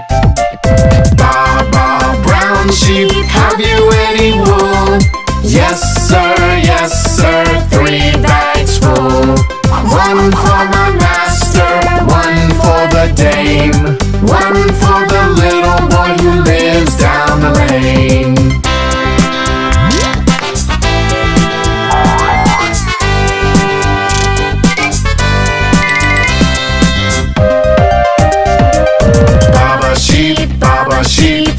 Baa Baa Brown Sheep, have you any wool? Yes sir, 3 bags full. One for the master, one for the dame, one for the little boy who lives down the lane. Baa Baa Sheep,